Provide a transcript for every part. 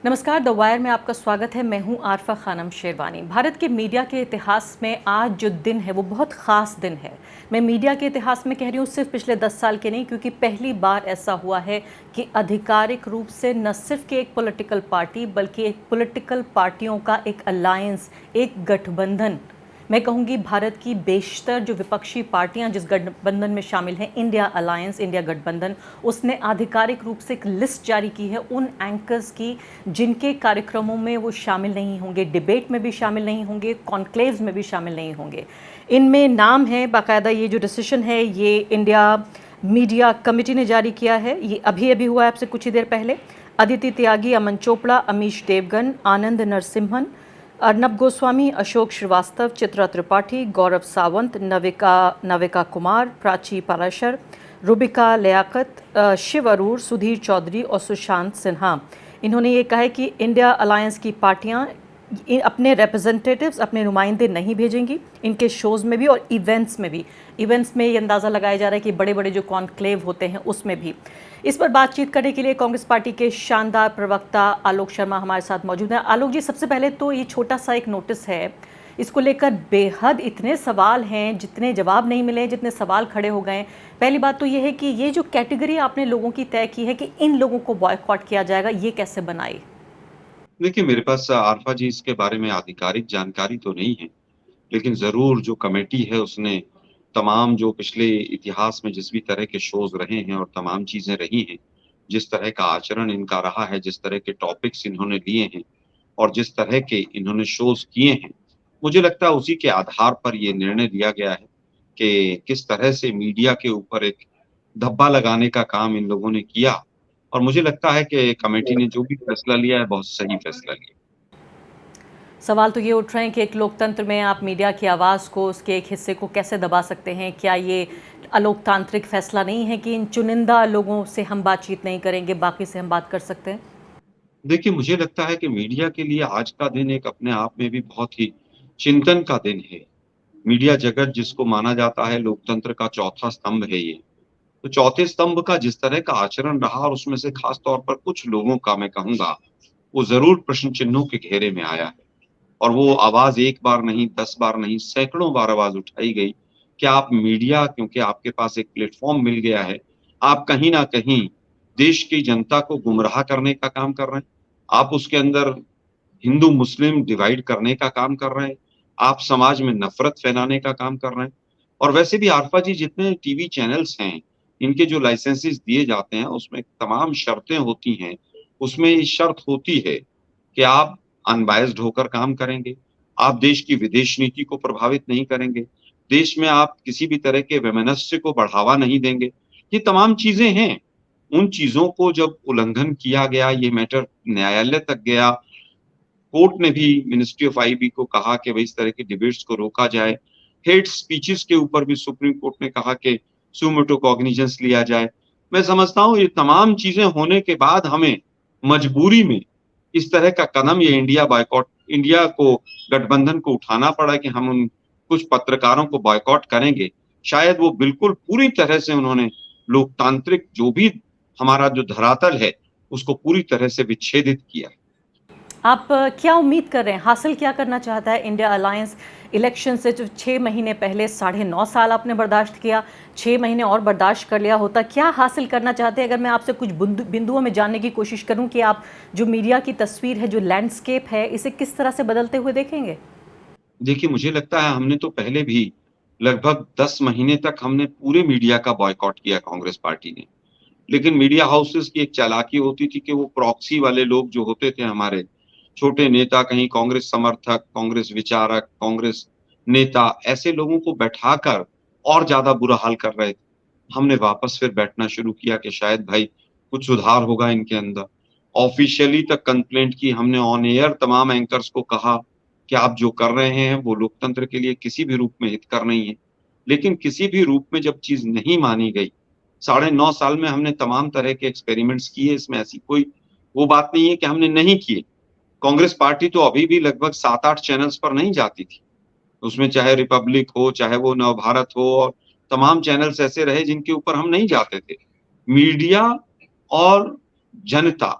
नमस्कार, the wire में आपका स्वागत है। मैं हूं आरफा खानम शेरवानी। भारत के मीडिया के इतिहास में आज जो दिन है वो बहुत ख़ास दिन है। मैं मीडिया के इतिहास में कह रही हूँ, सिर्फ पिछले 10 साल के नहीं, क्योंकि पहली बार ऐसा हुआ है कि आधिकारिक रूप से न सिर्फ कि एक पॉलिटिकल पार्टी बल्कि एक पॉलिटिकल पार्टियों का एक अलायंस, एक गठबंधन, मैं कहूँगी भारत की बेशतर जो विपक्षी पार्टियां जिस गठबंधन में शामिल हैं, इंडिया अलायंस, इंडिया गठबंधन, उसने आधिकारिक रूप से एक लिस्ट जारी की है उन एंकर्स की जिनके कार्यक्रमों में वो शामिल नहीं होंगे, डिबेट में भी शामिल नहीं होंगे, कॉन्क्लेव्स में भी शामिल नहीं होंगे। इनमें नाम है, बाकायदा ये जो डिसीजन है ये इंडिया मीडिया कमेटी ने जारी किया है। ये अभी अभी हुआ है, आपसे कुछ ही देर पहले। अदिति त्यागी, अमन चोपड़ा, अमीश देवगन, आनंद नरसिम्हन, अर्नब गोस्वामी, अशोक श्रीवास्तव, चित्रा त्रिपाठी, गौरव सावंत, नविका कुमार, प्राची पाराशर, रुबिका लियाकत, शिव अरूर, सुधीर चौधरी और सुशांत सिन्हा। इन्होंने ये कहा है कि इंडिया अलायंस की पार्टियां अपने रिप्रेजेंटेटिव्स, अपने नुमाइंदे नहीं भेजेंगी इनके शोज़ में भी और इवेंट्स में भी। इवेंट्स में ये अंदाज़ा लगाया जा रहा है कि बड़े बड़े जो कॉन्क्लेव होते हैं उसमें भी। इस पर बातचीत करने के लिए कांग्रेस पार्टी के शानदार प्रवक्ता आलोक शर्मा हमारे साथ मौजूद हैं। आलोक जी, सबसे पहले तो ये छोटा सा एक नोटिस है, इसको लेकर बेहद इतने सवाल हैं, जितने जवाब नहीं मिले, जितने सवाल खड़े हो गए। पहली बात तो ये है कि ये जो कैटेगरी आपने लोगों की तय की है कि इन लोगों को बॉयकॉट किया जाएगा, ये कैसे बनाई? देखिए, मेरे पास आरफा जी इसके बारे में आधिकारिक जानकारी तो नहीं है, लेकिन ज़रूर जो कमेटी है उसने तमाम जो पिछले इतिहास में जिस भी तरह के शोज़ रहे हैं और तमाम चीज़ें रही हैं, जिस तरह का आचरण इनका रहा है, जिस तरह के टॉपिक्स इन्होंने लिए हैं और जिस तरह के इन्होंने शोज़ किए हैं, मुझे लगता है उसी के आधार पर ये निर्णय लिया गया है कि किस तरह से मीडिया के ऊपर एक धब्बा लगाने का काम इन लोगों ने किया और मुझे लगता है कि कमेटी ने जो भी फैसला लिया है, बहुत सही फैसला लिया। सवाल तो ये उठ रहे हैं कि एक लोकतंत्र में आप मीडिया की आवाज़ को, उसके एक हिस्से को कैसे दबा सकते हैं? क्या ये अलोकतांत्रिक फैसला नहीं है कि इन चुनिंदा लोगों से हम बातचीत नहीं करेंगे, बाकी से हम बात कर सकते हैं? देखिए, मुझे लगता है कि मीडिया के लिए आज का दिन एक अपने आप में भी बहुत ही चिंतन का दिन है। मीडिया जगत जिसको माना जाता है लोकतंत्र का चौथा स्तंभ है ये। तो चौथे स्तंभ का जिस तरह का आचरण रहा और उसमें से खास तौर पर कुछ लोगों का मैं कहूँगा, वो ज़रूर प्रश्न चिन्हों के घेरे में आया है। और वो आवाज़ एक बार नहीं, 10 बार नहीं, सैकड़ों बार आवाज़ उठाई गई कि आप मीडिया क्योंकि आपके पास एक प्लेटफ़ॉर्म मिल गया है, आप कहीं न कहीं देश की जनता को गुमराह करने का काम कर रहे हैं। आप उसके अंदर हिंदू-मुस्लिम डिवाइड करने का काम कर रहे हैं। आप समाज में नफ़रत फैलाने का काम कर रहे हैं। और वैसे भी आरफा जी जितने टीवी चैनल्स हैं, इनके जो लाइसेंसेस दिए जाते हैं, उसमें तमाम शर्तें होती हैं। उसमें ये शर्त होती है कि आप अनबायस्ड होकर काम करेंगे, आप देश की विदेश नीति को प्रभावित नहीं करेंगे, देश में आप किसी भी तरह के वैमनस्य को बढ़ावा नहीं देंगे। ये तमाम चीज़ें हैं। उन चीज़ों को जब उल्लंघन किया गया, ये मैटर न्यायालय तक गया, कोर्ट ने भी मिनिस्ट्री ऑफ आईबी को कहा कि भई इस तरह की डिबेट्स को रोका जाए। हेट स्पीचेस के ऊपर भी सुप्रीम कोर्ट ने कहा कि सुमोटो कॉग्निजेंस लिया जाए। मैं समझता हूँ ये तमाम चीज़ें होने के बाद हमें मजबूरी में इस तरह का कदम ये इंडिया को गठबंधन को उठाना पड़ा कि हम उन कुछ पत्रकारों को बॉयकॉट करेंगे। शायद वो बिल्कुल पूरी तरह से उन्होंने लोकतांत्रिक जो भी हमारा जो धरातल है, उसको पूरी तरह से विच्छेदित किया। आप क्या उम्मीद कर रहे हैं, हासिल क्या करना चाहता है इंडिया अलायंस? इलेक्शन से जो 6 महीने पहले 9.5 साल आपने बर्दाश्त किया, 6 महीने और बर्दाश्त कर लिया होता, क्या हासिल करना चाहते हैं? अगर मैं आपसे कुछ बिंदुओं में जानने की कोशिश करूं कि आप जो मीडिया की तस्वीर है, जो लैंडस्केप है, इसे किस तरह से बदलते हुए देखेंगे? देखिए, मुझे लगता है हमने तो पहले भी लगभग 10 महीने तक हमने पूरे मीडिया का बॉयकॉट किया कांग्रेस पार्टी ने। लेकिन मीडिया हाउसेस की एक चालाकी होती थी कि वो प्रॉक्सी वाले लोग जो होते थे हमारे, छोटे नेता, कहीं कांग्रेस समर्थक, कांग्रेस विचारक, कांग्रेस नेता, ऐसे लोगों को बैठाकर और ज़्यादा बुरा हाल कर रहे थे। हमने वापस फिर बैठना शुरू किया कि शायद भाई कुछ सुधार होगा इनके अंदर। ऑफ़िशियली तक कंप्लेंट की हमने ऑन एयर तमाम एंकर्स को कहा कि आप जो कर रहे हैं वो लोकतंत्र के लिए किसी भी रूप में हितकर नहीं है। लेकिन किसी भी रूप में जब चीज़ नहीं मानी गई, 9.5 साल में हमने तमाम तरह के एक्सपेरिमेंट्स किए, इसमें ऐसी कोई वो बात नहीं है कि हमने नहीं किए। कांग्रेस पार्टी तो अभी भी लगभग 7-8 चैनल्स पर नहीं जाती थी। उसमें चाहे रिपब्लिक हो, चाहे वो नवभारत हो और तमाम चैनल्स ऐसे रहे जिनके ऊपर हम नहीं जाते थे। मीडिया और जनता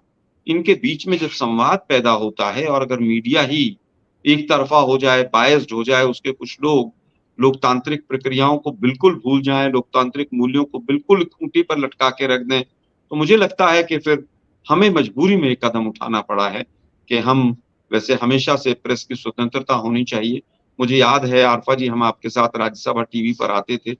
इनके बीच में जब संवाद पैदा होता है और अगर मीडिया ही एक तरफा हो जाए, बायस्ड हो जाए, उसके कुछ लोग लोकतांत्रिक प्रक्रियाओं को बिल्कुल भूल जाएँ, लोकतांत्रिक मूल्यों को बिल्कुल खूंटी पर लटका के रख दें, तो मुझे लगता है कि फिर हमें मजबूरी में एक कदम उठाना पड़ा है कि हम वैसे हमेशा से प्रेस की स्वतंत्रता होनी चाहिए। मुझे याद है आरफा जी, हम आपके साथ राज्यसभा टीवी पर आते थे।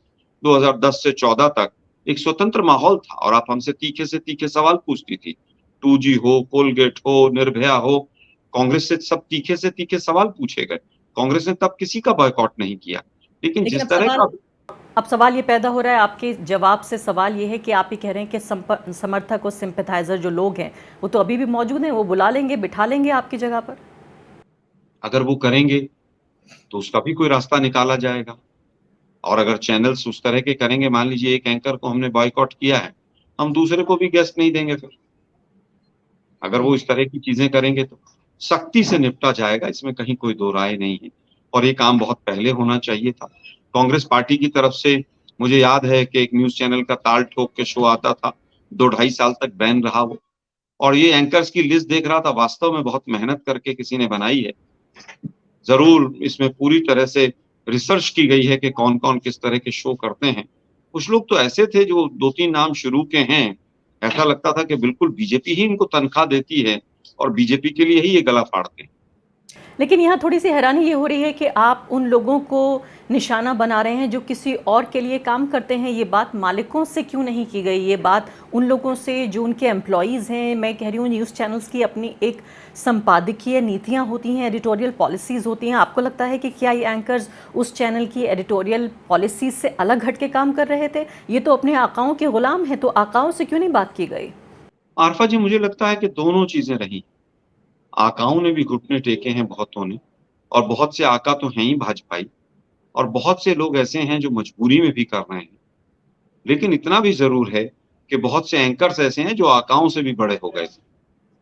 2010 से 14 तक एक स्वतंत्र माहौल था और आप हमसे तीखे से तीखे सवाल पूछती थी। 2G हो, कोलगेट हो, निर्भया हो, कांग्रेस से सब तीखे से तीखे सवाल पूछे गए। कांग्रेस ने तब किसी का बॉयकॉट नहीं किया। लेकिन लेकिन जिस तरह का अब सवाल ये पैदा हो रहा है, आपके जवाब से सवाल ये है कि आप ही कह रहे हैं कि समर्थक और सिंपैथाइजर जो लोग हैं वो तो अभी भी मौजूद हैं, वो बुला लेंगे, बिठा लेंगे आपकी जगह पर। अगर वो करेंगे, तो उसका भी कोई रास्ता निकाला जाएगा। और अगर चैनल्स उस तरह के करेंगे, मान लीजिए एक एंकर को हमने बॉयकॉट किया है, हम दूसरे को भी गेस्ट नहीं देंगे फिर। अगर वो इस तरह की चीजें करेंगे तो सख्ती से निपटा जाएगा, इसमें कहीं कोई दो राय नहीं है। और ये काम बहुत पहले होना चाहिए था। कांग्रेस पार्टी की तरफ से मुझे याद है कि एक न्यूज़ चैनल का ताल ठोक के शो आता था, 2 ढाई साल तक बैन रहा वो। और ये एंकर्स की लिस्ट देख रहा था, वास्तव में बहुत मेहनत करके किसी ने बनाई है। ज़रूर इसमें पूरी तरह से रिसर्च की गई है कि कौन-कौन किस तरह के शो करते हैं। कुछ लोग तो ऐसे थे जो 2-3 नाम शुरू के हैं, ऐसा लगता था कि बिल्कुल बीजेपी ही इनको तनख्वाह देती है और बीजेपी के लिए ही ये गला फाड़ते हैं। लेकिन यहाँ थोड़ी-सी हैरानी ये हो रही है कि आप उन लोगों को निशाना बना रहे हैं जो किसी और के लिए काम करते हैं। ये बात मालिकों से क्यों नहीं की गई? ये बात उन लोगों से जो उनके एम्प्लॉइज़ हैं। मैं कह रही हूँ न्यूज़ चैनल्स की अपनी एक संपादकीय नीतियाँ होती हैं, एडिटोरियल पॉलिसीज़ होती हैं। आपको लगता है कि क्या ये एंकर्स उस चैनल की एडिटोरियल पॉलिसीज़ से अलग हट के काम कर रहे थे? ये तो अपने आकाओं के गुलाम हैं, तो आकाओं से क्यों नहीं बात की गई? आरफा जी, मुझे लगता है कि दोनों चीज़ें रहीं। आकाओं ने भी घुटने टेके हैं बहुतों ने, और बहुत से आका तो हैं ही भाजपाई, और बहुत से लोग ऐसे हैं जो मजबूरी में भी कर रहे हैं। लेकिन इतना भी ज़रूर है कि बहुत से एंकर्स ऐसे हैं जो आकाओं से भी बड़े हो गए थे।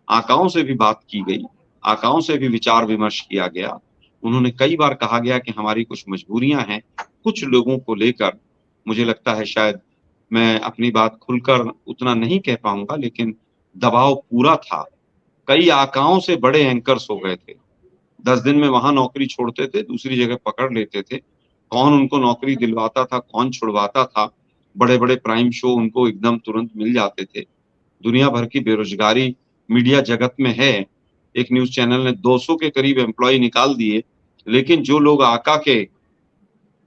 आकाओं से भी बात की गई, आकाओं से भी विचार-विमर्श किया गया। उन्होंने कई बार कहा गया कि हमारी कुछ मजबूरियाँ हैं, कुछ लोगों को लेकर। मुझे लगता है शायद मैं अपनी बात खुलकर उतना नहीं कह पाऊँगा, लेकिन दबाव पूरा था। कई आकाओं से बड़े एंकर्स हो गए थे। 10 दिन में वहाँ नौकरी छोड़ते थे, दूसरी जगह पकड़ लेते थे। कौन उनको नौकरी दिलवाता था, कौन छुड़वाता था। बड़े-बड़े प्राइम शो उनको एकदम तुरंत मिल जाते थे। दुनिया भर की बेरोज़गारी मीडिया जगत में है। एक न्यूज़ चैनल ने 200 के करीब एम्प्लॉयी निकाल दिए, लेकिन जो लोग आका के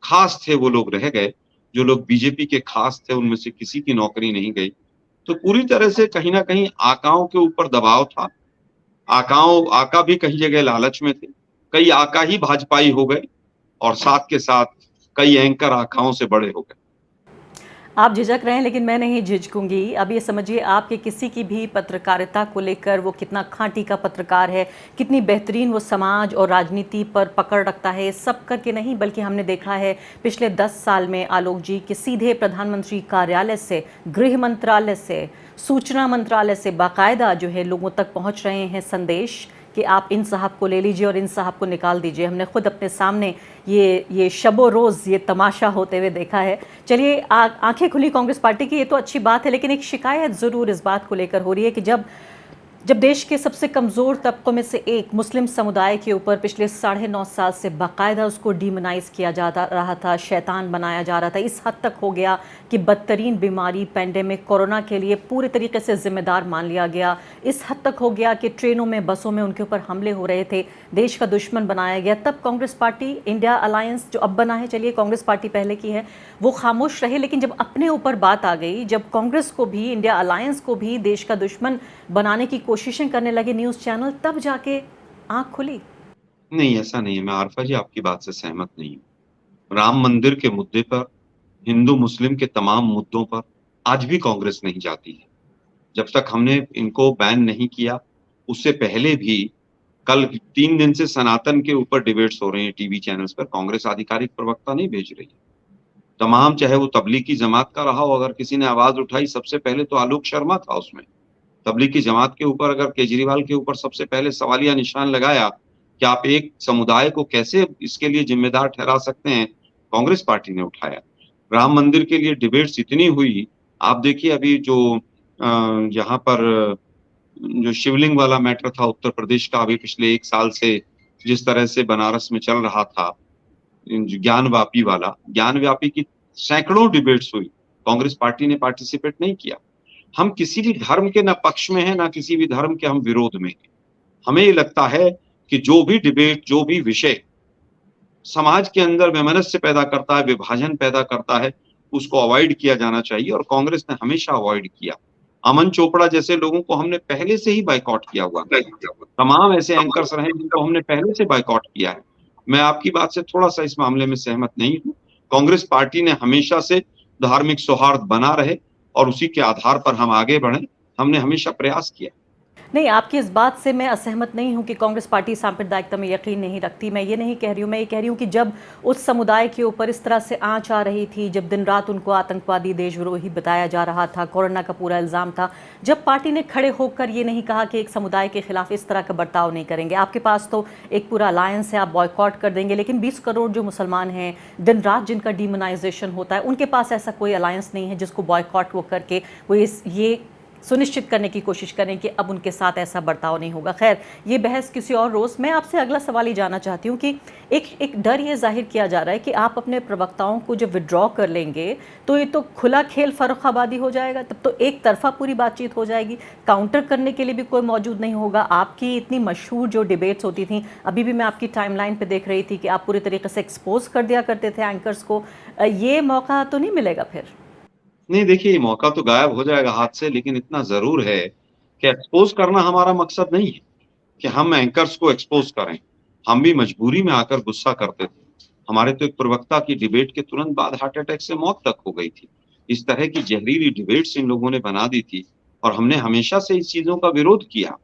ख़ास थे वो लोग रह गए। जो लोग बीजेपी के ख़ास थे उनमें से किसी की नौकरी नहीं गई। तो पूरी तरह से कहीं न कहीं आकाओं के ऊपर दबाव था। आका भी कई जगह लालच में थे। कई आका ही भाजपाई हो गए और साथ के साथ कई एंकर आकाओं से बड़े हो गए। आप झिझक रहे हैं लेकिन मैं नहीं झिझकूंगी। अब ये समझिए आपके किसी की भी पत्रकारिता को लेकर वो कितना खांटी का पत्रकार है, कितनी बेहतरीन वो समाज और राजनीति पर पकड़ रखता है, सब करके नहीं, बल्कि हमने देखा है पिछले 10 साल में आलोक जी कि सीधे प्रधानमंत्री कार्यालय से, गृह मंत्रालय से, सूचना मंत्रालय से बाकायदा जो है लोगों तक पहुंच रहे हैं संदेश कि आप इन साहब को ले लीजिए और इन साहब को निकाल दीजिए। हमने खुद अपने सामने ये शबो रोज़ ये तमाशा होते हुए देखा है। चलिए, आंखें खुली कांग्रेस पार्टी की, ये तो अच्छी बात है, लेकिन एक शिकायत ज़रूर इस बात को लेकर हो रही है कि जब देश के सबसे कमज़ोर तबकों में से एक मुस्लिम समुदाय के ऊपर पिछले 9.5 साल से बाकायदा उसको डीमोनाइज़ किया जा रहा था, शैतान बनाया जा रहा था, इस हद तक हो गया कि बदतरीन बीमारी पेंडेमिक कोरोना के लिए पूरे तरीके से ज़िम्मेदार मान लिया गया। इस हद तक हो गया कि ट्रेनों में, बसों में उनके ऊपर हमले हो रहे थे, देश का दुश्मन बनाया गया। तब कांग्रेस पार्टी, इंडिया अलायंस जो अब बना है, चलिए कांग्रेस पार्टी पहले की है, वो खामोश रहे। लेकिन जब अपने ऊपर बात आ गई, जब कांग्रेस को भी, इंडिया अलायंस को भी देश का दुश्मन बनाने की कोशिशें करने लगे न्यूज़ चैनल, तब जाके आंख खुली। नहीं, ऐसा नहीं है। मैं आरफा जी आपकी बात से सहमत नहीं हूँ। राम मंदिर के मुद्दे पर, हिंदू मुस्लिम के तमाम मुद्दों पर आज भी कांग्रेस नहीं जाती है। जब तक हमने इनको बैन नहीं किया, उससे पहले भी कल 3 दिन से सनातन के ऊपर डिबेट्स हो रहे हैं टीवी चैनल्स पर। कांग्रेस आधिकारिक प्रवक्ता नहीं भेज रही है। तमाम, चाहे वो तबलीगी जमात का रहा हो, अगर किसी ने आवाज़ उठाई सबसे पहले तो आलोक शर्मा था उसमें। तबलीगी जमात के ऊपर अगर केजरीवाल के ऊपर सबसे पहले सवालिया निशान लगाया कि आप एक समुदाय को कैसे इसके लिए जिम्मेदार ठहरा सकते हैं, कांग्रेस पार्टी ने उठाया। राम मंदिर के लिए डिबेट्स इतनी हुई, आप देखिए अभी जो यहाँ पर जो शिवलिंग वाला मैटर था उत्तर प्रदेश का, अभी पिछले 1 साल से जिस तरह से बनारस में चल रहा था, ज्ञान व्यापी की सैकड़ों डिबेट्स हुई, कांग्रेस पार्टी ने पार्टिसिपेट नहीं किया। हम किसी भी धर्म के ना पक्ष में हैं, ना किसी भी धर्म के हम विरोध में हैं। हमें ये लगता है कि जो भी डिबेट, जो भी विषय समाज के अंदर वैमनस्य पैदा करता है, विभाजन पैदा करता है, उसको अवॉइड किया जाना चाहिए, और कांग्रेस ने हमेशा अवॉइड किया। अमन चोपड़ा जैसे लोगों को हमने पहले से ही बायकॉट किया हुआ था। तमाम ऐसे एंकर्स रहे जिनको हमने पहले से बायकॉट किया है। मैं आपकी बात से थोड़ा-सा इस मामले में सहमत नहीं हूँ। कांग्रेस पार्टी ने हमेशा से धार्मिक सौहार्द बना रहे और उसी के आधार पर हम आगे बढ़ें, हमने हमेशा प्रयास किया। नहीं, आपकी इस बात से मैं असहमत नहीं हूँ कि कांग्रेस पार्टी सांप्रदायिकता में यकीन नहीं रखती। मैं ये नहीं कह रही हूँ, मैं ये कह रही हूँ कि जब उस समुदाय के ऊपर इस तरह से आँच आ रही थी, जब दिन रात उनको आतंकवादी, देशद्रोही बताया जा रहा था, कोरोना का पूरा इल्ज़ाम था, जब पार्टी ने खड़े होकर ये नहीं कहा कि एक समुदाय के खिलाफ इस तरह का बर्ताव नहीं करेंगे। आपके पास तो एक पूरा अलायंस है, आप बॉयकॉट कर देंगे, लेकिन 20 करोड़ जो मुसलमान हैं, दिन रात जिनका डिमोनाइजेशन होता है, उनके पास ऐसा कोई अलायंस नहीं है जिसको बॉयकॉट वो करके वो ये सुनिश्चित करने की कोशिश करें कि अब उनके साथ ऐसा बर्ताव नहीं होगा। खैर, ये बहस किसी और रोज़। मैं आपसे अगला सवाल ये जानना चाहती हूँ कि एक डर ये जाहिर किया जा रहा है कि आप अपने प्रवक्ताओं को जब विड्रॉ कर लेंगे तो ये तो खुला खेल फर्रुखाबादी हो जाएगा, तब तो एक तरफा पूरी बातचीत हो जाएगी, काउंटर करने के लिए भी कोई मौजूद नहीं होगा। आपकी इतनी मशहूर जो डिबेट्स होती थी, अभी भी मैं आपकी टाइमलाइन पे देख रही थी कि आप पूरी तरीके से एक्सपोज कर दिया करते थे एंकर्स को। ये मौका तो नहीं मिलेगा फिर? नहीं, देखिए, ये मौका तो गायब हो जाएगा हाथ से, लेकिन इतना ज़रूर है कि एक्सपोज़ करना हमारा मकसद नहीं है कि हम एंकर्स को एक्सपोज़ करें। हम भी मजबूरी में आकर गुस्सा करते थे। हमारे तो एक प्रवक्ता की डिबेट के तुरंत बाद हार्ट अटैक से मौत तक हो गई थी। इस तरह की ज़हरीली डिबेट्स इन लोगों ने बना दी थी, और हमने हमेशा से इस चीज़ों का विरोध किया।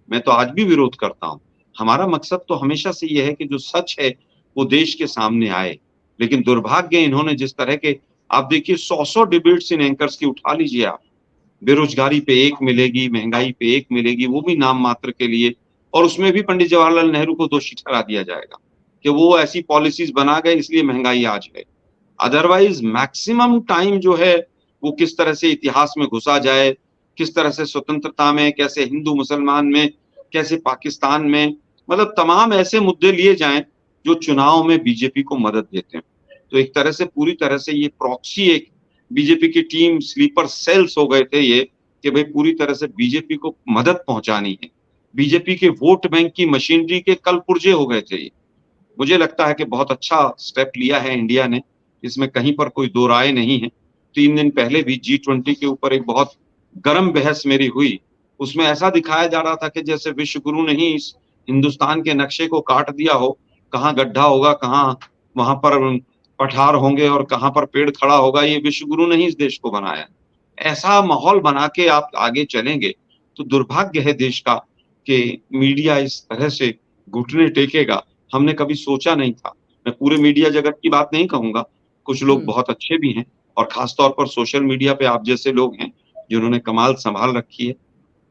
मैं तो आज भी विरोध करता हूँ। हमारा मकसद तो हमेशा से ये है कि जो सच है, वो देश के सामने आए। लेकिन दुर्भाग्य, इन्होंने जिस तरह के, आप देखिए, 100-100 डिबेट्स इन एंकर्स की उठा लीजिए आप। बेरोज़गारी पे 1 मिलेगी, महँगाई पे 1 मिलेगी, वो भी नाम मात्र के लिए, और उसमें भी पंडित जवाहरलाल नेहरू को दोषी ठहरा दिया जाएगा कि वो ऐसी पॉलिसीज़ बना गए इसलिए महँगाई आज है। अदरवाइज़ मैक्सिमम टाइम जो है, वो किस तरह से इतिहास में घुसा जाए, किस तरह से स्वतंत्रता में, कैसे हिंदू-मुसलमान में, कैसे पाकिस्तान में, मतलब तमाम ऐसे मुद्दे लिए जाएँ, जो चुनाव में बीजेपी को मदद देते हैं। तो एक तरह से, पूरी तरह से ये प्रॉक्सी, एक बीजेपी की टीम, स्लीपर सेल्स हो गए थे ये, कि भई पूरी तरह से बीजेपी को मदद पहुँचानी है। बीजेपी के वोट बैंक की मशीनरी के कलपुर्जे हो गए थे ये। मुझे लगता है कि बहुत अच्छा स्टेप लिया है इंडिया ने, इसमें कहीं पर कोई दो राय नहीं है। 3 दिन पहले भी G20 के ऊपर एक बहुत गर्म बहस मेरी हुई। उसमें ऐसा दिखाया जा रहा था कि जैसे विश्व गुरु ने ही इस हिंदुस्तान के नक्शे को काट दिया हो, कहाँ गड्ढा होगा, कहाँ वहाँ पर पठार होंगे और कहाँ पर पेड़ खड़ा होगा, ये विश्व गुरु ने ही इस देश को बनाया। ऐसा माहौल बना के आप आगे चलेंगे, तो दुर्भाग्य है देश का कि मीडिया इस तरह से घुटने टेकेगा। हमने कभी सोचा नहीं था। मैं पूरे मीडिया जगत की बात नहीं कहूँगा, कुछ लोग हुँ। बहुत अच्छे भी हैं, और ख़ास तौर पर सोशल मीडिया पे आप जैसे लोग हैं, जिन्होंने कमाल सँभाल रखी है।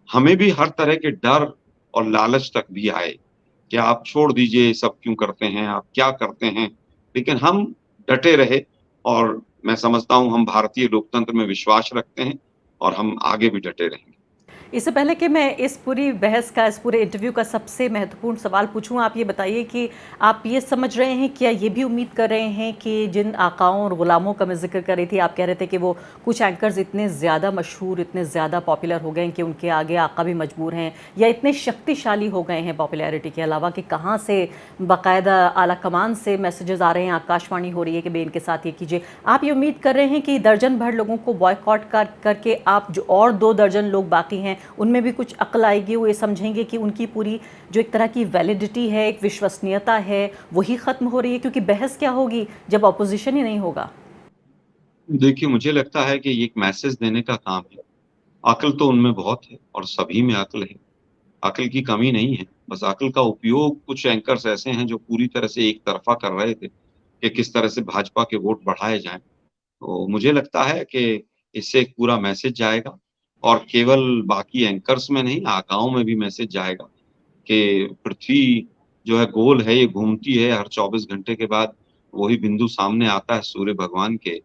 हमें भी हर तरह के डर और लालच तक भी आए कि आप छोड़ दीजिए, ये सब क्यों करते हैं, आप क्या करते हैं? लेकिन हम डटे रहे, और मैं समझता हूँ हम भारतीय लोकतंत्र में विश्वास रखते हैं, और हम आगे भी डटे रहेंगे। इससे पहले कि मैं इस पूरी बहस का, इस पूरे इंटरव्यू का सबसे महत्वपूर्ण सवाल पूछूं, आप ये बताइए कि आप ये समझ रहे हैं, क्या ये भी उम्मीद कर रहे हैं कि जिन आकाओं और गुलामों का मैं जिक्र कर रही थी, आप कह रहे थे कि वो कुछ एंकर्स इतने ज़्यादा मशहूर, इतने ज़्यादा पॉपुलर हो गए हैं कि उनके आगे आका भी मजबूर हैं, या इतने शक्तिशाली हो गए हैं पॉपुलैरिटी के अलावा कि कहाँ से बाकायदा आला कमान से मैसेजेस आ रहे हैं, आकाशवाणी हो रही है कि भाई इनके साथ ये कीजिए। आप ये उम्मीद कर रहे हैं कि दर्जन भर लोगों को बॉयकॉट करके आप जो और 2 दर्जन लोग बाकी हैं, उनमें भी कुछ अक्ल आएगी, वो ये समझेंगे कि उनकी पूरी जो एक तरह की वैलिडिटी है, एक विश्वसनीयता है, वही ख़त्म हो रही है, क्योंकि बहस क्या होगी जब ऑपोजिशन ही नहीं होगा? देखिए, मुझे लगता है कि ये एक मैसेज देने का काम है। अक्ल तो उनमें बहुत है, और सभी में अक्ल है। अक्ल की कमी नहीं है, बस अक्ल का उपयोग कुछ एंकर्स ऐसे हैं जो पूरी तरह से एक तरफ़ा कर रहे थे कि किस तरह से भाजपा के वोट बढ़ाए जाएँ। तो मुझे लगता है कि इससे एक पूरा मैसेज जाएगा, और केवल बाकी एंकर्स में नहीं, आकाओं में भी मैसेज जाएगा कि पृथ्वी जो है गोल है, ये घूमती है, हर 24 घंटे के बाद वही बिंदु सामने आता है सूर्य भगवान के।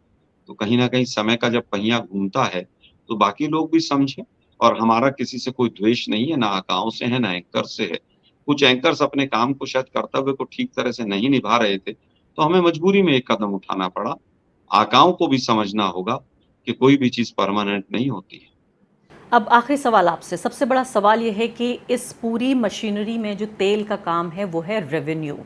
तो कहीं न कहीं समय का जब पहिया घूमता है, तो बाकी लोग भी समझें, और हमारा किसी से कोई द्वेष नहीं है, ना आकाओं से है, ना एंकर से है। कुछ एंकर्स अपने काम को शायद कर्तव्य को ठीक तरह से नहीं निभा रहे थे, तो हमें मजबूरी में एक कदम उठाना पड़ा। आकाओं को भी समझना होगा कि कोई भी चीज़ परमानेंट नहीं होती है। अब आखिरी सवाल आपसे, सबसे बड़ा सवाल ये है कि इस पूरी मशीनरी में जो तेल का काम है वो है रेवेन्यू,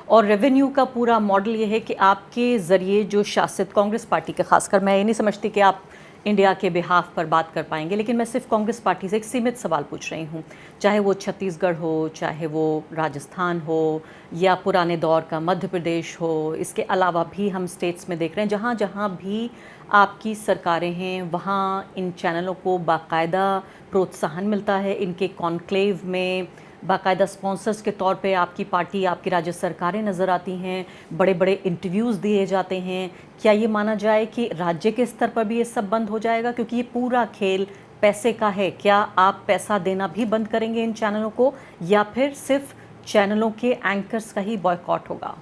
और रेवेन्यू का पूरा मॉडल ये है कि आपके ज़रिए जो शासित कांग्रेस पार्टी के, खासकर मैं ये नहीं समझती कि आप इंडिया के बिहाफ पर बात कर पाएंगे, लेकिन मैं सिर्फ कांग्रेस पार्टी से एक सीमित सवाल पूछ रही हूँ, चाहे वो छत्तीसगढ़ हो, चाहे वो राजस्थान हो, या पुराने दौर का मध्य प्रदेश हो, इसके अलावा भी हम स्टेट्स में देख रहे हैं जहाँ जहाँ भी आपकी सरकारें हैं वहाँ इन चैनलों को बाकायदा प्रोत्साहन मिलता है, इनके कॉन्क्लेव में बाकायदा स्पॉन्सर्स के तौर पे आपकी पार्टी, आपकी राज्य सरकारें नज़र आती हैं, बड़े बड़े इंटरव्यूज़ दिए जाते हैं। क्या ये माना जाए कि राज्य के स्तर पर भी ये सब बंद हो जाएगा, क्योंकि ये पूरा खेल पैसे का है? क्या आप पैसा देना भी बंद करेंगे इन चैनलों को, या फिर सिर्फ चैनलों के एंकर्स का ही बॉयकॉट होगा?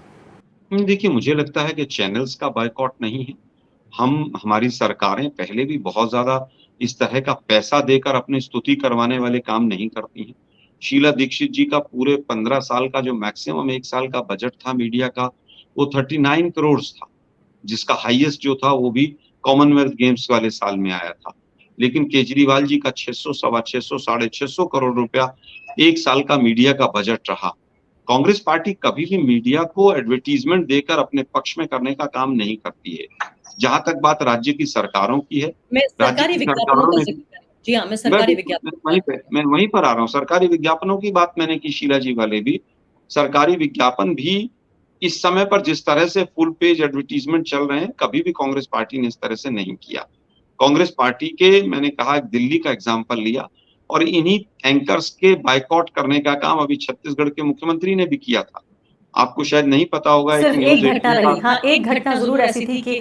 देखिए, मुझे लगता है कि चैनल्स का बॉयकॉट नहीं है। हमारी सरकारें पहले भी बहुत ज़्यादा इस तरह का पैसा देकर अपनी स्तुति करवाने वाले काम नहीं करती हैं। शीला दीक्षित जी का पूरे 15 साल का जो मैक्सिमम 1 साल का बजट था मीडिया का, वो 39 करोड़ था, जिसका हाईएस्ट जो था वो भी कॉमनवेल्थ गेम्स वाले साल में आया था। लेकिन केजरीवाल जी का 600, सवा 600, साढ़े 600 करोड़ रुपया 1 साल का मीडिया का बजट रहा। कांग्रेस पार्टी कभी भी मीडिया को एडवर्टाइज़मेंट देकर अपने पक्ष में करने का काम नहीं करती है। जहाँ तक बात राज्य की सरकारों की है, मैं राज्य सरकारी की विज्ञापनों सरकारों का ने ज़िक्र कर रही हूँ। जी हाँ, मैं मैं सरकारी बिल्कुल विज्ञापनों की बात कर रही मैं वहीं पर आ रहा हूँ। सरकारी विज्ञापनों की बात मैंने की शीला जी वाले भी। सरकारी विज्ञापन भी इस समय पर जिस तरह से फुल पेज एडवर्टाइज़मेंट चल रहे हैं, कभी भी कांग्रेस पार्टी ने इस तरह से नहीं किया। कांग्रेस पार्टी के मैंने कहा दिल्ली का एग्ज़ाम्पल लिया और इन्हीं एंकर्स के बायकॉट करने का काम अभी छत्तीसगढ़ के मुख्यमंत्री ने भी किया था। आपको शायद नहीं पता होगा एक सिर्फ एक न्यूज़ घटना 18 रही, का हाँ, एक घटना ज़रूर ऐसी थी कि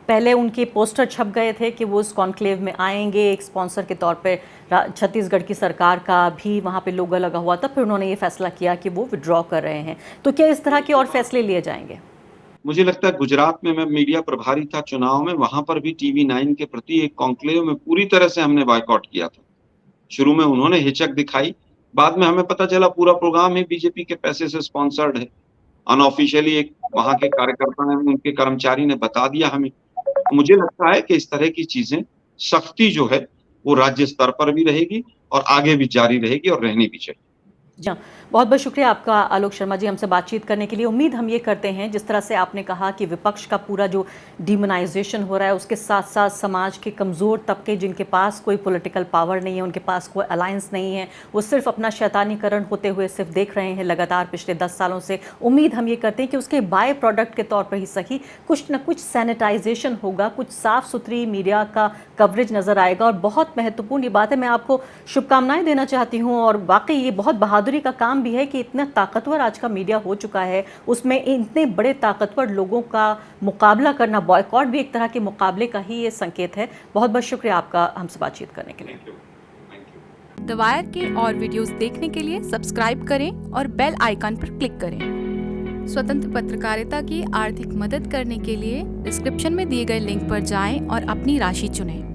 पहले उनके पोस्टर छप गए थे कि वो उस कॉन्क्लेव में आएँगे एक स्पॉन्सर के तौर पे, छत्तीसगढ़ की सरकार का भी वहाँ पे लोगो लगा हुआ था, फिर उन्होंने ये फैसला किया कि वो विथड्रॉ कर रहे हैं। तो क्या इस तरह के और फैसले लिए जाएँगे? मुझे लगता है गुजरात में मैं मीडिया प्रभारी था चुनाव में, वहाँ पर भी टीवी 9 के प्रति एक कॉन्क्लेव में पूरी तरह से हमने बॉयकॉट किया था। शुरू में उन्होंने हिचक दिखाई, बाद में हमें पता चला पूरा प्रोग्राम ही बीजेपी के पैसे से स्पॉन्सर्ड है। अनऑफिशियली एक वहाँ के कार्यकर्ता ने, उनके कर्मचारी ने बता दिया हमें। तो मुझे लगता है कि इस तरह की चीज़ें, सख्ती जो है, वो राज्य स्तर पर भी रहेगी और आगे भी जारी रहेगी और रहनी भी चाहिए। जी हाँ, बहुत-बहुत शुक्रिया आपका आलोक शर्मा जी हमसे बातचीत करने के लिए। उम्मीद हम ये करते हैं जिस तरह से आपने कहा कि विपक्ष का पूरा जो डिमोनाइज़ेशन हो रहा है, उसके साथ-साथ समाज के कमज़ोर तबके जिनके पास कोई पॉलिटिकल पावर नहीं है, उनके पास कोई अलायंस नहीं है, वो सिर्फ़ अपना शैतानीकरण होते हुए सिर्फ़ देख रहे हैं लगातार पिछले 10 सालों से। उम्मीद हम ये करते हैं कि उसके बाय प्रोडक्ट के तौर पर ही सही कुछ न कुछ सैनिटाइज़ेशन होगा, कुछ साफ़-सुथरी मीडिया का कवरेज नज़र आएगा। और बहुत महत्वपूर्ण ये बात है, मैं आपको शुभकामनाएँ देना चाहती हूँ, और वाक़ई ये बहुत बहादुरी का काम भी है कि इतना ताकतवर आज का मीडिया हो चुका है, उसमें इतने बड़े ताकतवर लोगों का मुकाबला करना, बॉयकॉट भी एक तरह के मुकाबले का ही ये संकेत है। बहुत-बहुत शुक्रिया आपका हमसे बातचीत करने के लिए। द वायर के और वीडियोस देखने के लिए सब्सक्राइब करें और बेल आइकन पर क्लिक करें। स्वतंत्र पत्रकारिता की आर्थिक मदद करने के लिए डिस्क्रिप्शन में दिए गए लिंक पर जाएं और अपनी राशि चुनें।